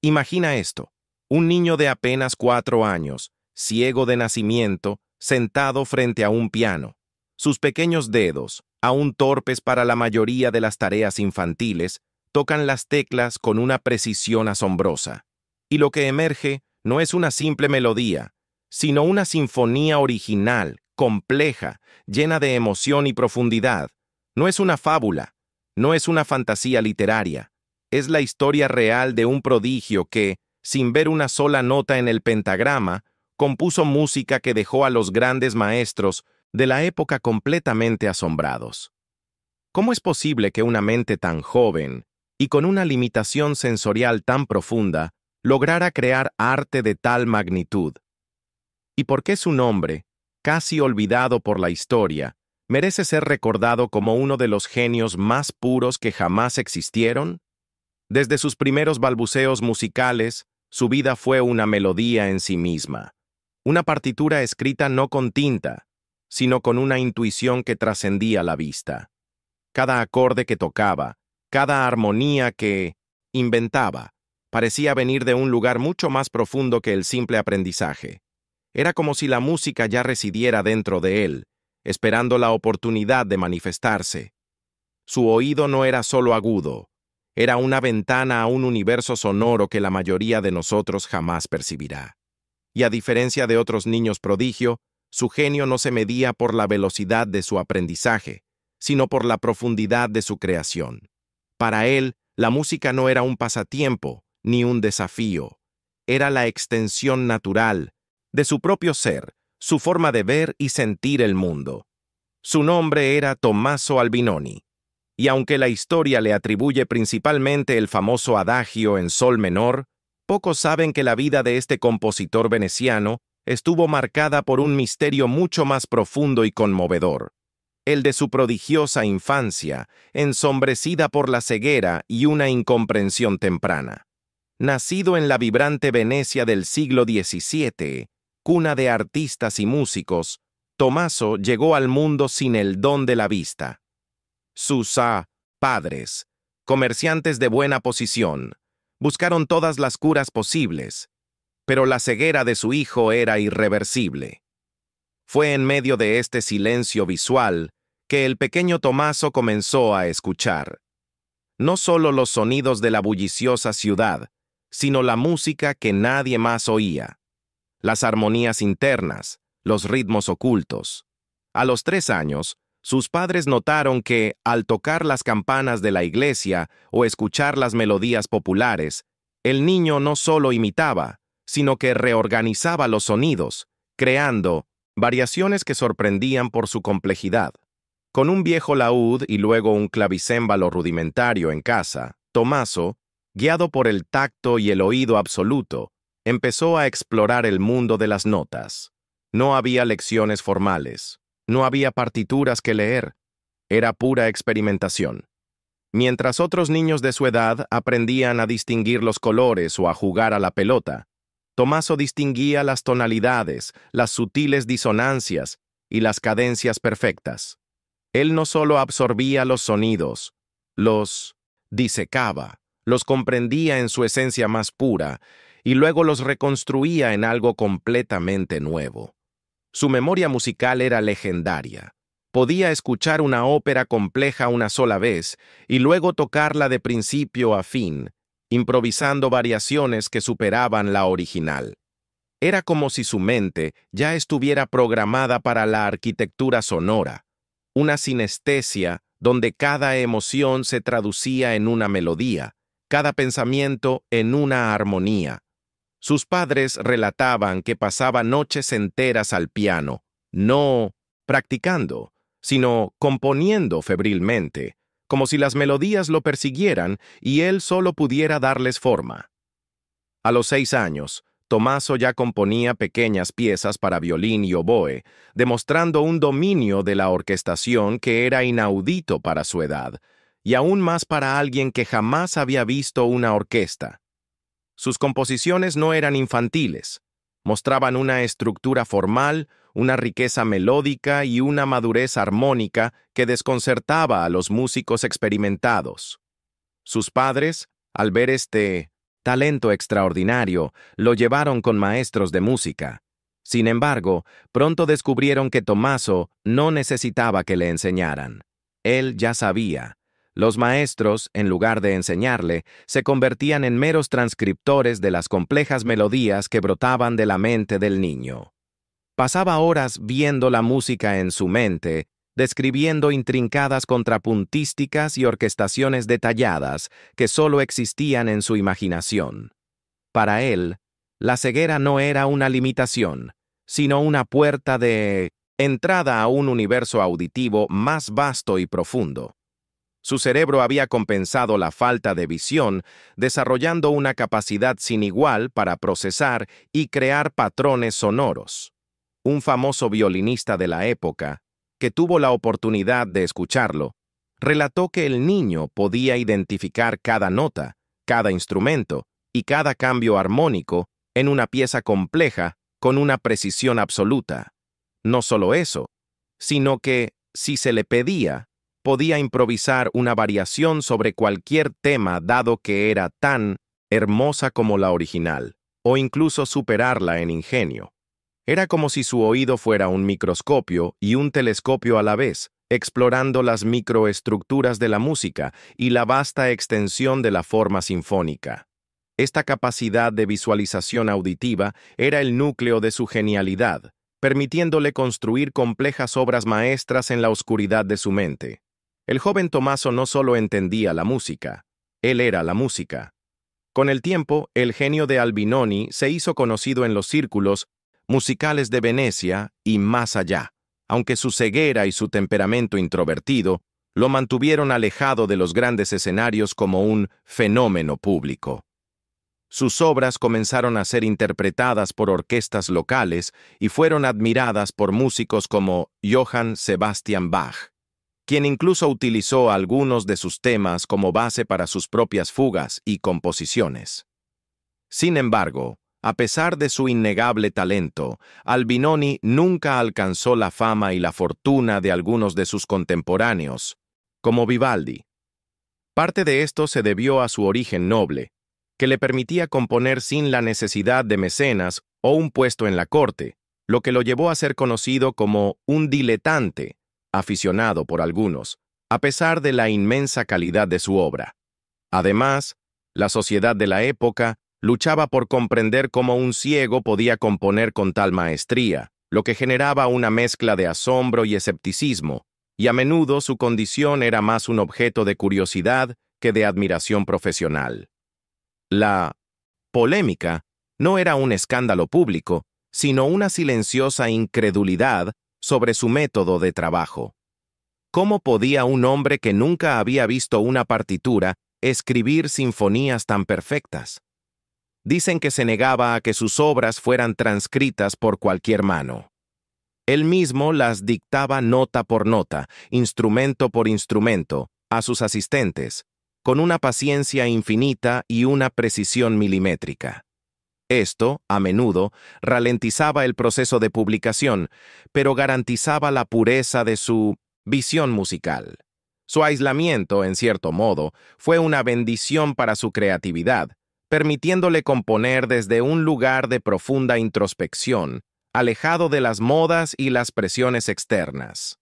Imagina esto, un niño de apenas 4 años, ciego de nacimiento, sentado frente a un piano. Sus pequeños dedos, aún torpes para la mayoría de las tareas infantiles, tocan las teclas con una precisión asombrosa. Y lo que emerge no es una simple melodía, sino una sinfonía original, compleja, llena de emoción y profundidad. No es una fábula, no es una fantasía literaria, es la historia real de un prodigio que, sin ver una sola nota en el pentagrama, compuso música que dejó a los grandes maestros de la época completamente asombrados. ¿Cómo es posible que una mente tan joven y con una limitación sensorial tan profunda lograra crear arte de tal magnitud? ¿Y por qué su nombre, casi olvidado por la historia, merece ser recordado como uno de los genios más puros que jamás existieron? Desde sus primeros balbuceos musicales, su vida fue una melodía en sí misma, una partitura escrita no con tinta, sino con una intuición que trascendía la vista. Cada acorde que tocaba, cada armonía que inventaba, parecía venir de un lugar mucho más profundo que el simple aprendizaje. Era como si la música ya residiera dentro de él, esperando la oportunidad de manifestarse. Su oído no era solo agudo, era una ventana a un universo sonoro que la mayoría de nosotros jamás percibirá. Y a diferencia de otros niños prodigio, su genio no se medía por la velocidad de su aprendizaje, sino por la profundidad de su creación. Para él, la música no era un pasatiempo, ni un desafío. Era la extensión natural de su propio ser, su forma de ver y sentir el mundo. Su nombre era Tommaso Albinoni, y aunque la historia le atribuye principalmente el famoso adagio en sol menor, pocos saben que la vida de este compositor veneciano estuvo marcada por un misterio mucho más profundo y conmovedor, el de su prodigiosa infancia, ensombrecida por la ceguera y una incomprensión temprana. Nacido en la vibrante Venecia del siglo XVII, cuna de artistas y músicos, Tommaso llegó al mundo sin el don de la vista. Sus padres, comerciantes de buena posición, buscaron todas las curas posibles, pero la ceguera de su hijo era irreversible. Fue en medio de este silencio visual que el pequeño Tommaso comenzó a escuchar. No solo los sonidos de la bulliciosa ciudad, sino la música que nadie más oía. Las armonías internas, los ritmos ocultos. A los 3 años, sus padres notaron que, al tocar las campanas de la iglesia o escuchar las melodías populares, el niño no solo imitaba, sino que reorganizaba los sonidos, creando variaciones que sorprendían por su complejidad. Con un viejo laúd y luego un clavicémbalo rudimentario en casa, Tommaso, guiado por el tacto y el oído absoluto, empezó a explorar el mundo de las notas. No había lecciones formales. No había partituras que leer, era pura experimentación. Mientras otros niños de su edad aprendían a distinguir los colores o a jugar a la pelota, Tommaso distinguía las tonalidades, las sutiles disonancias y las cadencias perfectas. Él no solo absorbía los sonidos, los disecaba, los comprendía en su esencia más pura y luego los reconstruía en algo completamente nuevo. Su memoria musical era legendaria. Podía escuchar una ópera compleja una sola vez y luego tocarla de principio a fin, improvisando variaciones que superaban la original. Era como si su mente ya estuviera programada para la arquitectura sonora, una sinestesia donde cada emoción se traducía en una melodía, cada pensamiento en una armonía. Sus padres relataban que pasaba noches enteras al piano, no practicando, sino componiendo febrilmente, como si las melodías lo persiguieran y él solo pudiera darles forma. A los 6 años, Tommaso ya componía pequeñas piezas para violín y oboe, demostrando un dominio de la orquestación que era inaudito para su edad, y aún más para alguien que jamás había visto una orquesta. Sus composiciones no eran infantiles, mostraban una estructura formal, una riqueza melódica y una madurez armónica que desconcertaba a los músicos experimentados. Sus padres, al ver este talento extraordinario, lo llevaron con maestros de música. Sin embargo, pronto descubrieron que Tommaso no necesitaba que le enseñaran. Él ya sabía. Los maestros, en lugar de enseñarle, se convertían en meros transcriptores de las complejas melodías que brotaban de la mente del niño. Pasaba horas viendo la música en su mente, describiendo intrincadas contrapuntísticas y orquestaciones detalladas que solo existían en su imaginación. Para él, la ceguera no era una limitación, sino una puerta de entrada a un universo auditivo más vasto y profundo. Su cerebro había compensado la falta de visión, desarrollando una capacidad sin igual para procesar y crear patrones sonoros. Un famoso violinista de la época, que tuvo la oportunidad de escucharlo, relató que el niño podía identificar cada nota, cada instrumento y cada cambio armónico en una pieza compleja con una precisión absoluta. No solo eso, sino que, si se le pedía, podía improvisar una variación sobre cualquier tema dado que era tan hermosa como la original, o incluso superarla en ingenio. Era como si su oído fuera un microscopio y un telescopio a la vez, explorando las microestructuras de la música y la vasta extensión de la forma sinfónica. Esta capacidad de visualización auditiva era el núcleo de su genialidad, permitiéndole construir complejas obras maestras en la oscuridad de su mente. El joven Tommaso no solo entendía la música, él era la música. Con el tiempo, el genio de Albinoni se hizo conocido en los círculos musicales de Venecia y más allá, aunque su ceguera y su temperamento introvertido lo mantuvieron alejado de los grandes escenarios como un fenómeno público. Sus obras comenzaron a ser interpretadas por orquestas locales y fueron admiradas por músicos como Johann Sebastian Bach, quien incluso utilizó algunos de sus temas como base para sus propias fugas y composiciones. Sin embargo, a pesar de su innegable talento, Albinoni nunca alcanzó la fama y la fortuna de algunos de sus contemporáneos, como Vivaldi. Parte de esto se debió a su origen noble, que le permitía componer sin la necesidad de mecenas o un puesto en la corte, lo que lo llevó a ser conocido como un diletante, aficionado por algunos, a pesar de la inmensa calidad de su obra. Además, la sociedad de la época luchaba por comprender cómo un ciego podía componer con tal maestría, lo que generaba una mezcla de asombro y escepticismo, y a menudo su condición era más un objeto de curiosidad que de admiración profesional. La polémica no era un escándalo público, sino una silenciosa incredulidad sobre su método de trabajo. ¿Cómo podía un hombre que nunca había visto una partitura escribir sinfonías tan perfectas? Dicen que se negaba a que sus obras fueran transcritas por cualquier mano. Él mismo las dictaba nota por nota, instrumento por instrumento, a sus asistentes, con una paciencia infinita y una precisión milimétrica. Esto, a menudo, ralentizaba el proceso de publicación, pero garantizaba la pureza de su visión musical. Su aislamiento, en cierto modo, fue una bendición para su creatividad, permitiéndole componer desde un lugar de profunda introspección, alejado de las modas y las presiones externas.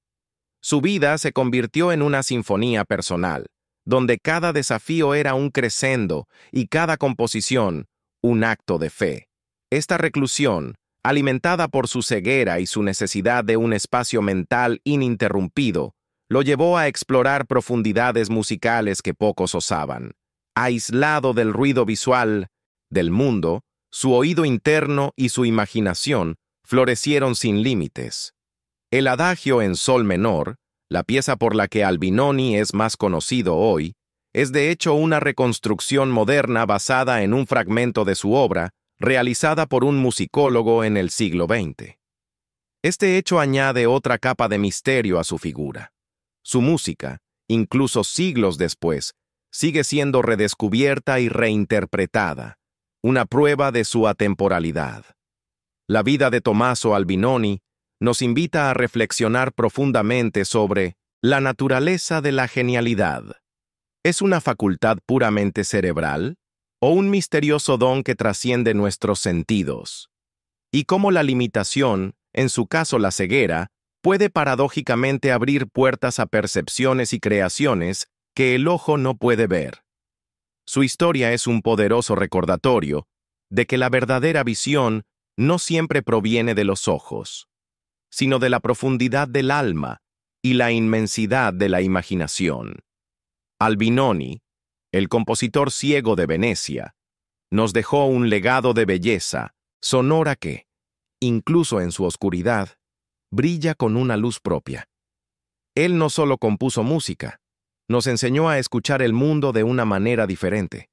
Su vida se convirtió en una sinfonía personal, donde cada desafío era un crescendo y cada composición un acto de fe. Esta reclusión, alimentada por su ceguera y su necesidad de un espacio mental ininterrumpido, lo llevó a explorar profundidades musicales que pocos osaban. Aislado del ruido visual del mundo, su oído interno y su imaginación florecieron sin límites. El adagio en sol menor, la pieza por la que Albinoni es más conocido hoy, es de hecho una reconstrucción moderna basada en un fragmento de su obra, realizada por un musicólogo en el siglo XX. Este hecho añade otra capa de misterio a su figura. Su música, incluso siglos después, sigue siendo redescubierta y reinterpretada, una prueba de su atemporalidad. La vida de Tommaso Albinoni nos invita a reflexionar profundamente sobre la naturaleza de la genialidad. ¿Es una facultad puramente cerebral? o un misterioso don que trasciende nuestros sentidos. Y cómo la limitación, en su caso la ceguera, puede paradójicamente abrir puertas a percepciones y creaciones que el ojo no puede ver. Su historia es un poderoso recordatorio de que la verdadera visión no siempre proviene de los ojos, sino de la profundidad del alma y la inmensidad de la imaginación. Albinoni, el compositor ciego de Venecia, nos dejó un legado de belleza sonora que, incluso en su oscuridad, brilla con una luz propia. Él no solo compuso música, nos enseñó a escuchar el mundo de una manera diferente.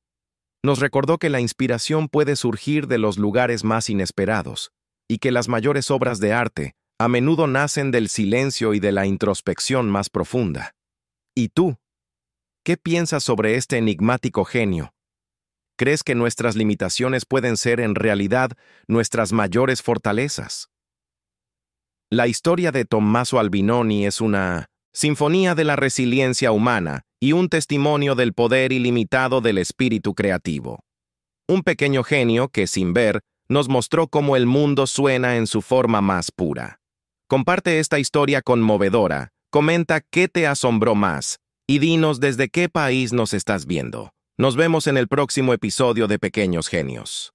Nos recordó que la inspiración puede surgir de los lugares más inesperados y que las mayores obras de arte a menudo nacen del silencio y de la introspección más profunda. ¿Y tú? ¿Qué piensas sobre este enigmático genio? ¿Crees que nuestras limitaciones pueden ser en realidad nuestras mayores fortalezas? La historia de Tommaso Albinoni es una sinfonía de la resiliencia humana y un testimonio del poder ilimitado del espíritu creativo. Un pequeño genio que, sin ver, nos mostró cómo el mundo suena en su forma más pura. Comparte esta historia conmovedora, comenta qué te asombró más y dinos desde qué país nos estás viendo. Nos vemos en el próximo episodio de Pequeños Genios.